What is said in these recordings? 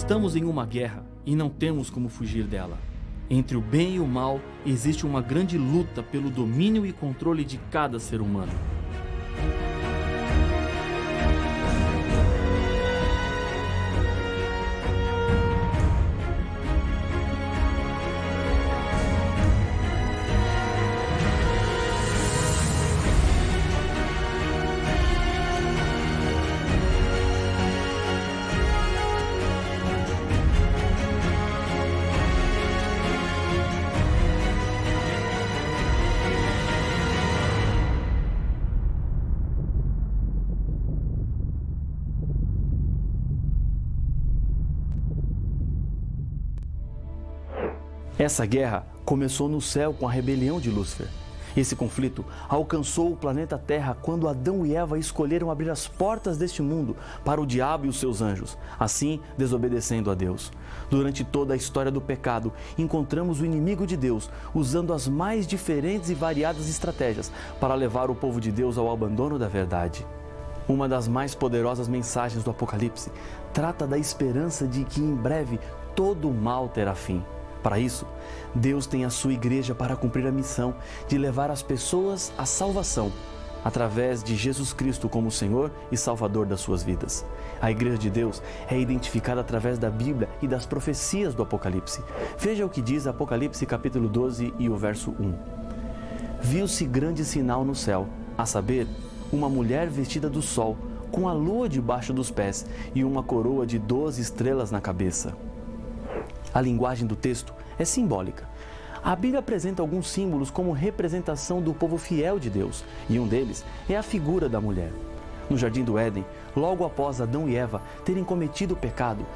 Estamos em uma guerra e não temos como fugir dela. Entre o bem e o mal, existe uma grande luta pelo domínio e controle de cada ser humano. Essa guerra começou no céu com a rebelião de Lúcifer. Esse conflito alcançou o planeta Terra quando Adão e Eva escolheram abrir as portas deste mundo para o diabo e os seus anjos, assim desobedecendo a Deus. Durante toda a história do pecado, encontramos o inimigo de Deus usando as mais diferentes e variadas estratégias para levar o povo de Deus ao abandono da verdade. Uma das mais poderosas mensagens do Apocalipse trata da esperança de que em breve todo o mal terá fim. Para isso, Deus tem a sua igreja para cumprir a missão de levar as pessoas à salvação, através de Jesus Cristo como Senhor e Salvador das suas vidas. A igreja de Deus é identificada através da Bíblia e das profecias do Apocalipse. Veja o que diz Apocalipse capítulo 12 e o verso 1. Viu-se grande sinal no céu, a saber, uma mulher vestida do sol, com a lua debaixo dos pés e uma coroa de 12 estrelas na cabeça. A linguagem do texto é simbólica. A Bíblia apresenta alguns símbolos como representação do povo fiel de Deus, e um deles é a figura da mulher. No Jardim do Éden, logo após Adão e Eva terem cometido o pecado,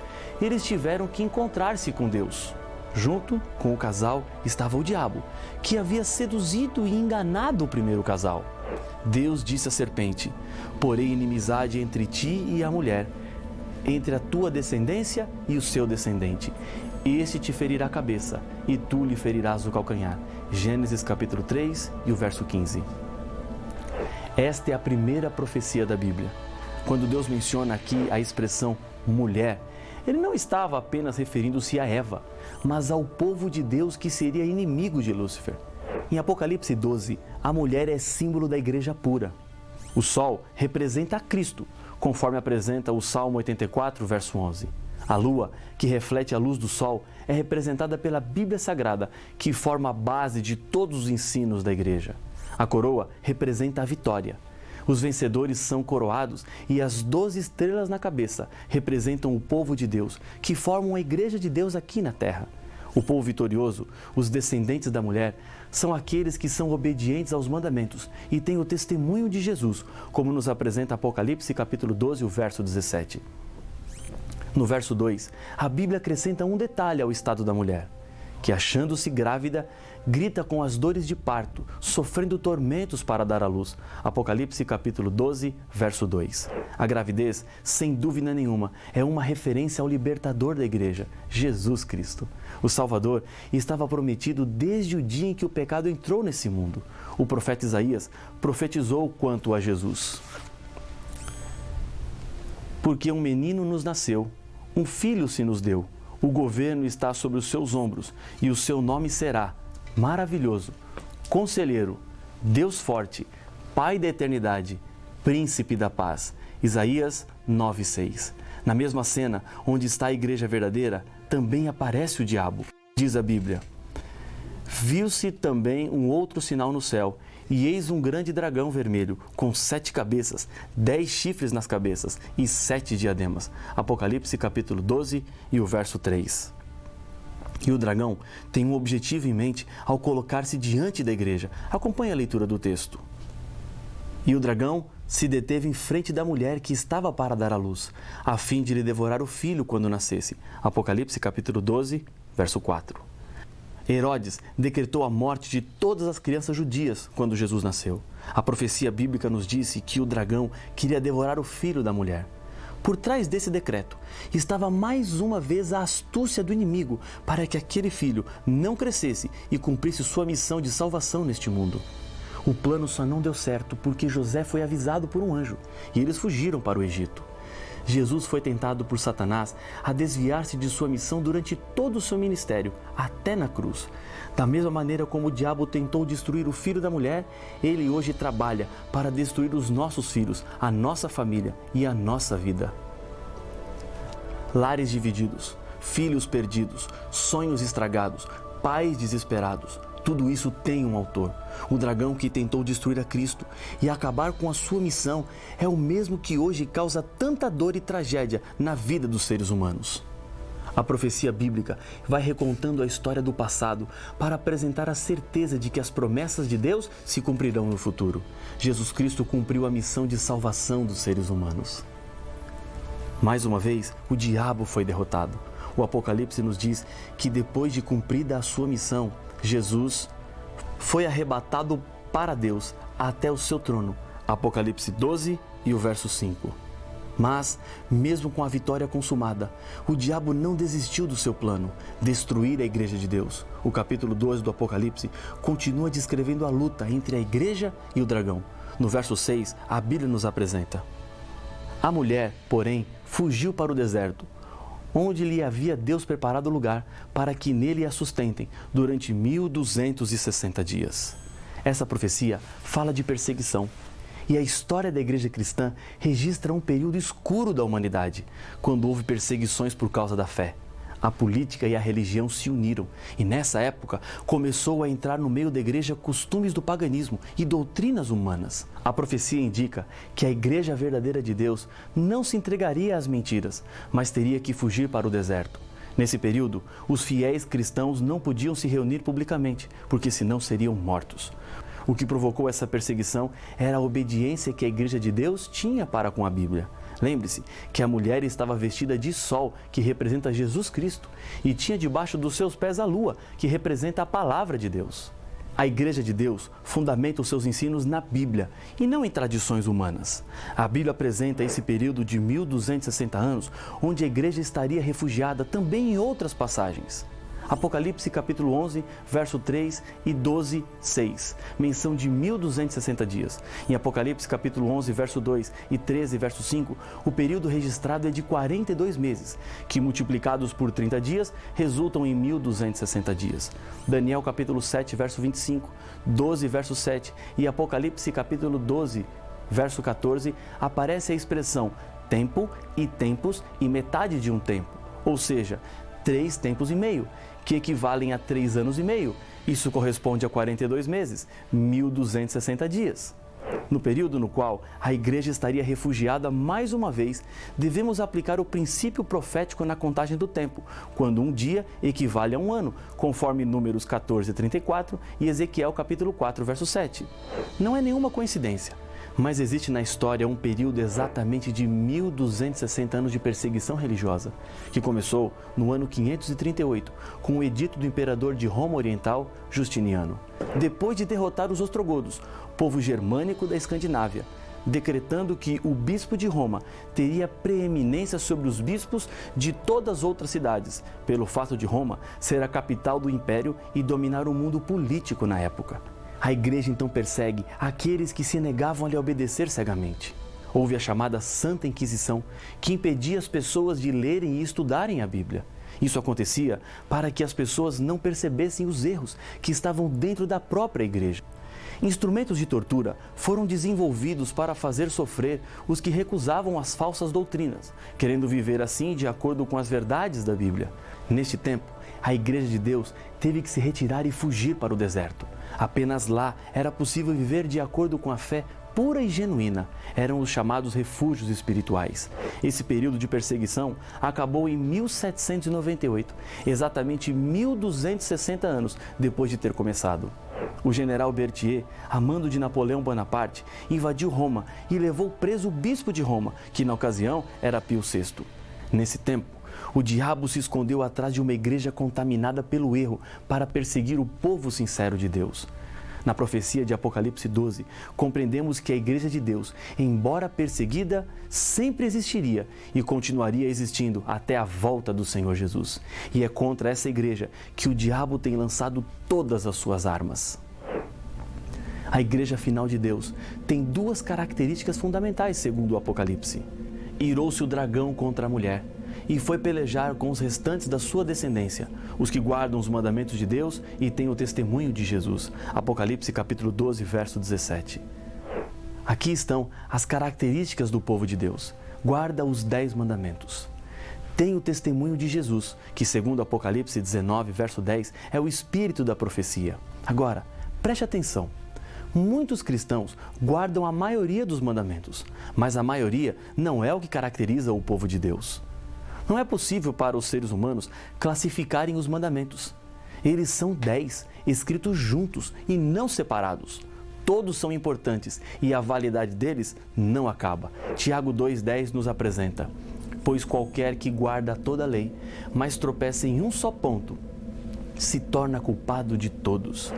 eles tiveram que encontrar-se com Deus. Junto com o casal estava o diabo, que havia seduzido e enganado o primeiro casal. Deus disse à serpente: "Porém inimizade entre ti e a mulher, entre a tua descendência e o seu descendente. Este te ferirá a cabeça, e tu lhe ferirás o calcanhar." Gênesis capítulo 3 e o verso 15. Esta é a primeira profecia da Bíblia. Quando Deus menciona aqui a expressão mulher, Ele não estava apenas referindo-se a Eva, mas ao povo de Deus que seria inimigo de Lúcifer. Em Apocalipse 12, a mulher é símbolo da igreja pura. O sol representa a Cristo, conforme apresenta o Salmo 84, verso 11. A lua, que reflete a luz do sol, é representada pela Bíblia Sagrada, que forma a base de todos os ensinos da igreja. A coroa representa a vitória. Os vencedores são coroados e as 12 estrelas na cabeça representam o povo de Deus, que formam a igreja de Deus aqui na terra. O povo vitorioso, os descendentes da mulher, são aqueles que são obedientes aos mandamentos e têm o testemunho de Jesus, como nos apresenta Apocalipse capítulo 12, o verso 17. No verso 2, a Bíblia acrescenta um detalhe ao estado da mulher, que achando-se grávida, grita com as dores de parto, sofrendo tormentos para dar à luz. Apocalipse capítulo 12, verso 2. A gravidez, sem dúvida nenhuma, é uma referência ao libertador da igreja, Jesus Cristo. O Salvador estava prometido desde o dia em que o pecado entrou nesse mundo. O profeta Isaías profetizou quanto a Jesus. Porque um menino nos nasceu, um filho se nos deu, o governo está sobre os seus ombros, e o seu nome será Maravilhoso, Conselheiro, Deus Forte, Pai da Eternidade, Príncipe da Paz. Isaías 9:6. Na mesma cena onde está a igreja verdadeira, também aparece o diabo. Diz a Bíblia: "Viu-se também um outro sinal no céu, e eis um grande dragão vermelho, com 7 cabeças, 10 chifres nas cabeças e 7 diademas." Apocalipse capítulo 12 e o verso 3. E o dragão tem um objetivo em mente ao colocar-se diante da igreja. Acompanhe a leitura do texto. "E o dragão se deteve em frente da mulher que estava para dar à luz, a fim de lhe devorar o filho quando nascesse." Apocalipse capítulo 12, verso 4. Herodes decretou a morte de todas as crianças judias quando Jesus nasceu. A profecia bíblica nos disse que o dragão queria devorar o filho da mulher. Por trás desse decreto estava mais uma vez a astúcia do inimigo para que aquele filho não crescesse e cumprisse sua missão de salvação neste mundo. O plano só não deu certo porque José foi avisado por um anjo e eles fugiram para o Egito. Jesus foi tentado por Satanás a desviar-se de sua missão durante todo o seu ministério, até na cruz. Da mesma maneira como o diabo tentou destruir o filho da mulher, ele hoje trabalha para destruir os nossos filhos, a nossa família e a nossa vida. Lares divididos, filhos perdidos, sonhos estragados, pais desesperados. Tudo isso tem um autor. O dragão que tentou destruir a Cristo e acabar com a sua missão é o mesmo que hoje causa tanta dor e tragédia na vida dos seres humanos. A profecia bíblica vai recontando a história do passado para apresentar a certeza de que as promessas de Deus se cumprirão no futuro. Jesus Cristo cumpriu a missão de salvação dos seres humanos. Mais uma vez, o diabo foi derrotado. O Apocalipse nos diz que depois de cumprida a sua missão, Jesus foi arrebatado para Deus até o seu trono. Apocalipse 12 e o verso 5. Mas, mesmo com a vitória consumada, o diabo não desistiu do seu plano, destruir a igreja de Deus. O capítulo 12 do Apocalipse continua descrevendo a luta entre a igreja e o dragão. No verso 6, a Bíblia nos apresenta: a mulher, porém, fugiu para o deserto, onde lhe havia Deus preparado lugar para que nele a sustentem durante 1260 dias. Essa profecia fala de perseguição. E a história da igreja cristã registra um período escuro da humanidade, quando houve perseguições por causa da fé. A política e a religião se uniram, e nessa época começou a entrar no meio da igreja costumes do paganismo e doutrinas humanas. A profecia indica que a igreja verdadeira de Deus não se entregaria às mentiras, mas teria que fugir para o deserto. Nesse período, os fiéis cristãos não podiam se reunir publicamente, porque senão seriam mortos. O que provocou essa perseguição era a obediência que a igreja de Deus tinha para com a Bíblia. Lembre-se que a mulher estava vestida de sol, que representa Jesus Cristo, e tinha debaixo dos seus pés a lua, que representa a palavra de Deus. A igreja de Deus fundamenta os seus ensinos na Bíblia e não em tradições humanas. A Bíblia apresenta esse período de 1260 anos, onde a igreja estaria refugiada também em outras passagens. Apocalipse capítulo 11, verso 3 e 12, 6, menção de 1260 dias. Em Apocalipse capítulo 11, verso 2 e 13, verso 5, o período registrado é de 42 meses, que multiplicados por 30 dias, resultam em 1260 dias. Daniel capítulo 7, verso 25, 12, verso 7 e Apocalipse capítulo 12, verso 14, aparece a expressão tempo e tempos e metade de um tempo, ou seja, 3 tempos e meio, que equivalem a 3 anos e meio. Isso corresponde a 42 meses, 1260 dias. No período no qual a igreja estaria refugiada mais uma vez, devemos aplicar o princípio profético na contagem do tempo, quando um dia equivale a um ano, conforme Números 14, 34 e Ezequiel capítulo 4, verso 7. Não é nenhuma coincidência, mas existe na história um período exatamente de 1260 anos de perseguição religiosa, que começou no ano 538, com o edito do imperador de Roma Oriental, Justiniano. Depois de derrotar os ostrogodos, povo germânico da Escandinávia, decretando que o bispo de Roma teria preeminência sobre os bispos de todas as outras cidades, pelo fato de Roma ser a capital do império e dominar o mundo político na época. A igreja então persegue aqueles que se negavam a lhe obedecer cegamente. Houve a chamada Santa Inquisição, que impedia as pessoas de lerem e estudarem a Bíblia. Isso acontecia para que as pessoas não percebessem os erros que estavam dentro da própria igreja. Instrumentos de tortura foram desenvolvidos para fazer sofrer os que recusavam as falsas doutrinas, querendo viver assim de acordo com as verdades da Bíblia. Neste tempo, a Igreja de Deus teve que se retirar e fugir para o deserto. Apenas lá era possível viver de acordo com a fé pura e genuína. Eram os chamados refúgios espirituais. Esse período de perseguição acabou em 1798, exatamente 1260 anos depois de ter começado. O general Berthier, a mando de Napoleão Bonaparte, invadiu Roma e levou preso o bispo de Roma, que na ocasião era Pio VI. Nesse tempo, o diabo se escondeu atrás de uma igreja contaminada pelo erro para perseguir o povo sincero de Deus. Na profecia de Apocalipse 12, compreendemos que a igreja de Deus, embora perseguida, sempre existiria e continuaria existindo até a volta do Senhor Jesus. E é contra essa igreja que o diabo tem lançado todas as suas armas. A igreja final de Deus tem duas características fundamentais, segundo o Apocalipse. irou-se o dragão contra a mulher e foi pelejar com os restantes da sua descendência, os que guardam os mandamentos de Deus e têm o testemunho de Jesus. Apocalipse capítulo 12, verso 17. Aqui estão as características do povo de Deus. Guarda os 10 mandamentos. Tem o testemunho de Jesus, que segundo Apocalipse 19, verso 10, é o espírito da profecia. Agora, preste atenção. Muitos cristãos guardam a maioria dos mandamentos, mas a maioria não é o que caracteriza o povo de Deus. Não é possível para os seres humanos classificarem os mandamentos. Eles são 10, escritos juntos e não separados. Todos são importantes e a validade deles não acaba. Tiago 2,10 nos apresenta: pois qualquer que guarda toda a lei, mas tropeça em um só ponto, se torna culpado de todos.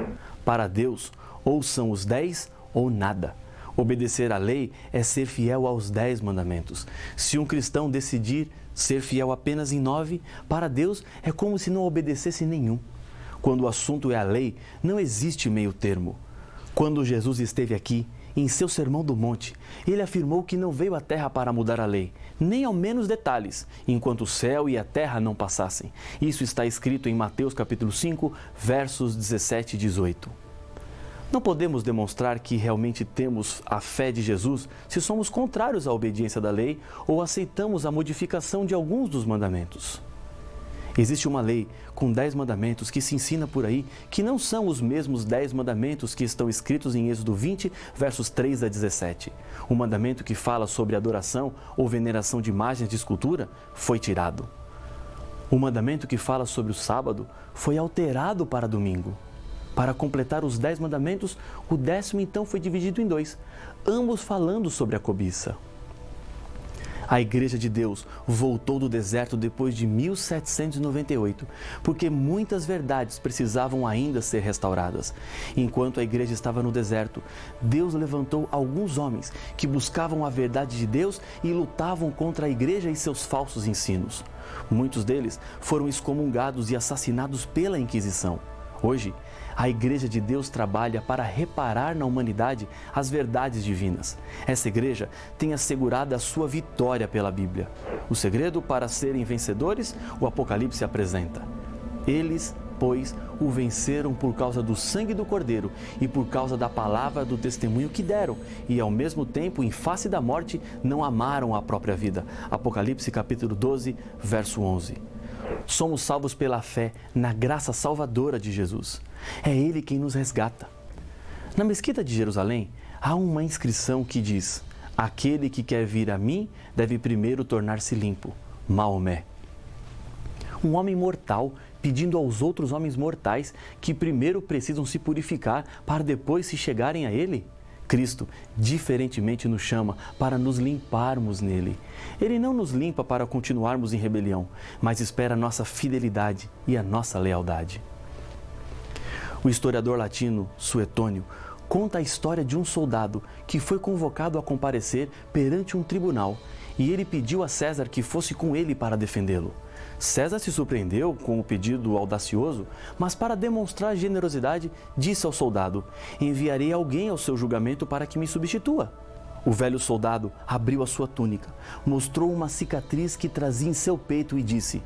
Para Deus, ou são os 10 ou nada. Obedecer à lei é ser fiel aos 10 mandamentos. Se um cristão decidir ser fiel apenas em 9, para Deus é como se não obedecesse nenhum. Quando o assunto é a lei, não existe meio termo. Quando Jesus esteve aqui, em seu Sermão do Monte, ele afirmou que não veio à terra para mudar a lei, nem ao menos detalhes, enquanto o céu e a terra não passassem. Isso está escrito em Mateus capítulo 5, versos 17 e 18. Não podemos demonstrar que realmente temos a fé de Jesus se somos contrários à obediência da lei ou aceitamos a modificação de alguns dos mandamentos. Existe uma lei com 10 mandamentos que se ensina por aí que não são os mesmos 10 mandamentos que estão escritos em Êxodo 20, versos 3 a 17. O mandamento que fala sobre adoração ou veneração de imagens de escultura foi tirado. O mandamento que fala sobre o sábado foi alterado para domingo. Para completar os 10 mandamentos, o 10º então foi dividido em 2, ambos falando sobre a cobiça. A Igreja de Deus voltou do deserto depois de 1798, porque muitas verdades precisavam ainda ser restauradas. Enquanto a Igreja estava no deserto, Deus levantou alguns homens que buscavam a verdade de Deus e lutavam contra a Igreja e seus falsos ensinos. Muitos deles foram excomungados e assassinados pela Inquisição. Hoje, a Igreja de Deus trabalha para reparar na humanidade as verdades divinas. Essa igreja tem assegurado a sua vitória pela Bíblia. O segredo para serem vencedores, o Apocalipse apresenta. Eles, pois, o venceram por causa do sangue do Cordeiro e por causa da palavra do testemunho que deram, e ao mesmo tempo, em face da morte, não amaram a própria vida. Apocalipse capítulo 12, verso 11. Somos salvos pela fé na graça salvadora de Jesus. É Ele quem nos resgata. Na Mesquita de Jerusalém, há uma inscrição que diz: aquele que quer vir a mim deve primeiro tornar-se limpo. Maomé. Um homem mortal pedindo aos outros homens mortais que primeiro precisam se purificar para depois se chegarem a Ele? Cristo, diferentemente, nos chama para nos limparmos nele. Ele não nos limpa para continuarmos em rebelião, mas espera a nossa fidelidade e a nossa lealdade. O historiador latino Suetônio conta a história de um soldado que foi convocado a comparecer perante um tribunal e ele pediu a César que fosse com ele para defendê-lo. César se surpreendeu com o pedido audacioso, mas para demonstrar generosidade, disse ao soldado: enviarei alguém ao seu julgamento para que me substitua. O velho soldado abriu a sua túnica, mostrou uma cicatriz que trazia em seu peito e disse: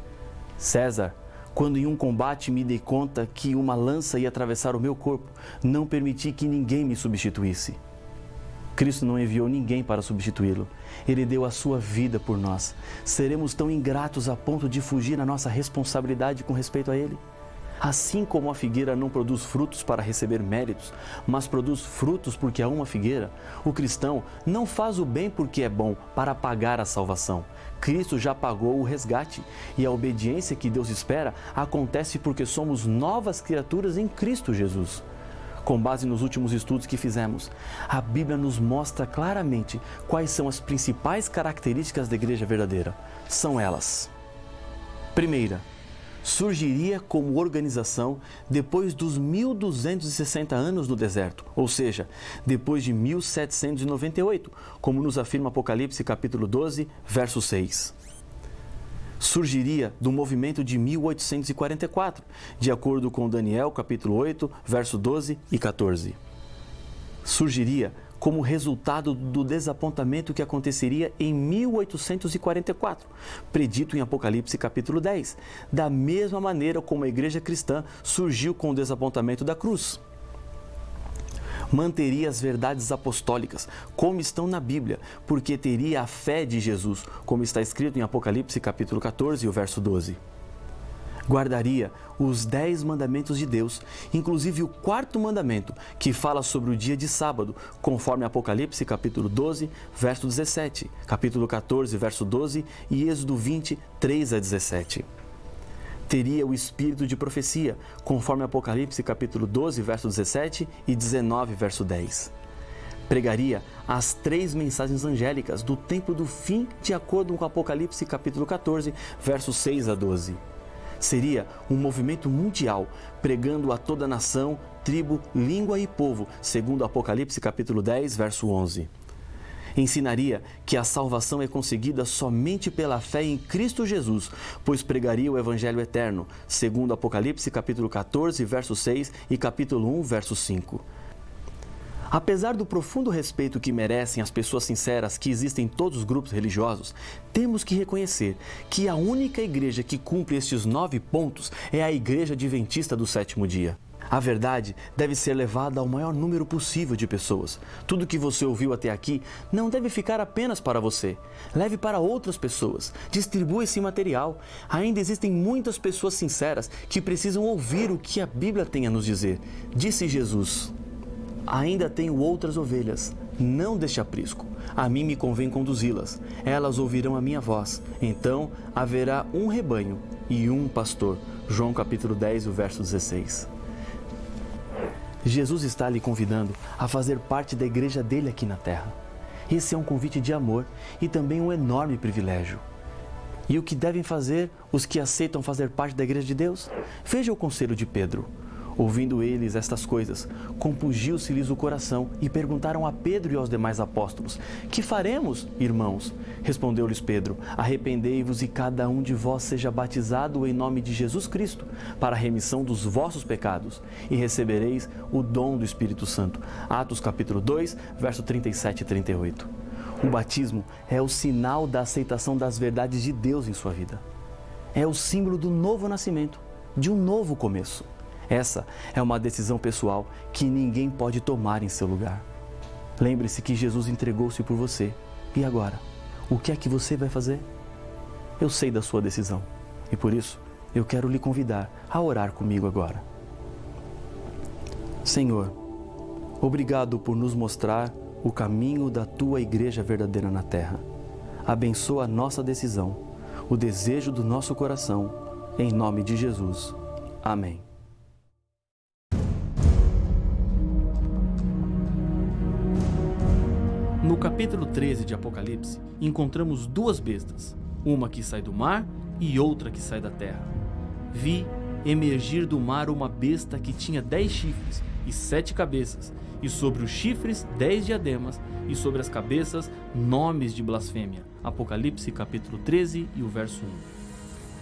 César, quando em um combate me dei conta que uma lança ia atravessar o meu corpo, não permiti que ninguém me substituísse. Cristo não enviou ninguém para substituí-lo. Ele deu a sua vida por nós. Seremos tão ingratos a ponto de fugir à nossa responsabilidade com respeito a Ele? Assim como a figueira não produz frutos para receber méritos, mas produz frutos porque é uma figueira, o cristão não faz o bem porque é bom, para pagar a salvação. Cristo já pagou o resgate e a obediência que Deus espera acontece porque somos novas criaturas em Cristo Jesus. Com base nos últimos estudos que fizemos, a Bíblia nos mostra claramente quais são as principais características da igreja verdadeira. São elas: primeira, surgiria como organização depois dos 1260 anos no deserto, ou seja, depois de 1798, como nos afirma Apocalipse capítulo 12, verso 6. Surgiria do movimento de 1844, de acordo com Daniel capítulo 8, verso 12 e 14. Surgiria como resultado do desapontamento que aconteceria em 1844, predito em Apocalipse capítulo 10, da mesma maneira como a igreja cristã surgiu com o desapontamento da cruz. Manteria as verdades apostólicas, como estão na Bíblia, porque teria a fé de Jesus, como está escrito em Apocalipse capítulo 14, o verso 12. Guardaria os 10 mandamentos de Deus, inclusive o 4º mandamento, que fala sobre o dia de sábado, conforme Apocalipse capítulo 12, verso 17, capítulo 14, verso 12 e Êxodo 20, 3 a 17. Teria o espírito de profecia, conforme Apocalipse capítulo 12, verso 17 e 19, verso 10. Pregaria as 3 mensagens angélicas do tempo do fim, de acordo com Apocalipse capítulo 14, versos 6 a 12. Seria um movimento mundial, pregando a toda nação, tribo, língua e povo, segundo Apocalipse capítulo 10, verso 11. Ensinaria que a salvação é conseguida somente pela fé em Cristo Jesus, pois pregaria o Evangelho eterno, segundo Apocalipse capítulo 14, verso 6 e capítulo 1, verso 5. Apesar do profundo respeito que merecem as pessoas sinceras que existem em todos os grupos religiosos, temos que reconhecer que a única igreja que cumpre estes 9 pontos é a Igreja Adventista do Sétimo Dia. A verdade deve ser levada ao maior número possível de pessoas. Tudo que você ouviu até aqui não deve ficar apenas para você. Leve para outras pessoas. Distribua esse material. Ainda existem muitas pessoas sinceras que precisam ouvir o que a Bíblia tem a nos dizer. Disse Jesus: ainda tenho outras ovelhas, não deste aprisco. A mim me convém conduzi-las. Elas ouvirão a minha voz. Então haverá um rebanho e um pastor. João capítulo 10, o verso 16. Jesus está lhe convidando a fazer parte da igreja dele aqui na terra. Esse é um convite de amor e também um enorme privilégio. E o que devem fazer os que aceitam fazer parte da igreja de Deus? Veja o conselho de Pedro. Ouvindo eles estas coisas, compungiu-se-lhes o coração e perguntaram a Pedro e aos demais apóstolos: que faremos, irmãos? Respondeu-lhes Pedro: arrependei-vos e cada um de vós seja batizado em nome de Jesus Cristo, para a remissão dos vossos pecados, e recebereis o dom do Espírito Santo. Atos capítulo 2, verso 37 e 38. O batismo é o sinal da aceitação das verdades de Deus em sua vida. É o símbolo do novo nascimento, de um novo começo. Essa é uma decisão pessoal que ninguém pode tomar em seu lugar. Lembre-se que Jesus entregou-se por você. E agora? O que é que você vai fazer? Eu sei da sua decisão e por isso eu quero lhe convidar a orar comigo agora. Senhor, obrigado por nos mostrar o caminho da Tua igreja verdadeira na terra. Abençoa a nossa decisão, o desejo do nosso coração, em nome de Jesus. Amém. No capítulo 13 de Apocalipse, encontramos 2 bestas, uma que sai do mar e outra que sai da terra. Vi emergir do mar uma besta que tinha 10 chifres e 7 cabeças, e sobre os chifres 10 diademas, e sobre as cabeças nomes de blasfêmia. Apocalipse capítulo 13 e o verso 1.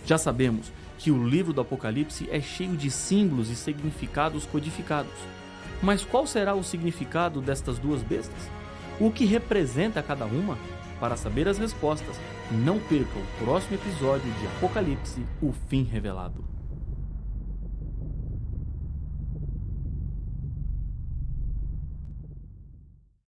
Já sabemos que o livro do Apocalipse é cheio de símbolos e significados codificados. Mas qual será o significado destas 2 bestas? O que representa cada uma? Para saber as respostas, não perca o próximo episódio de Apocalipse, o fim revelado.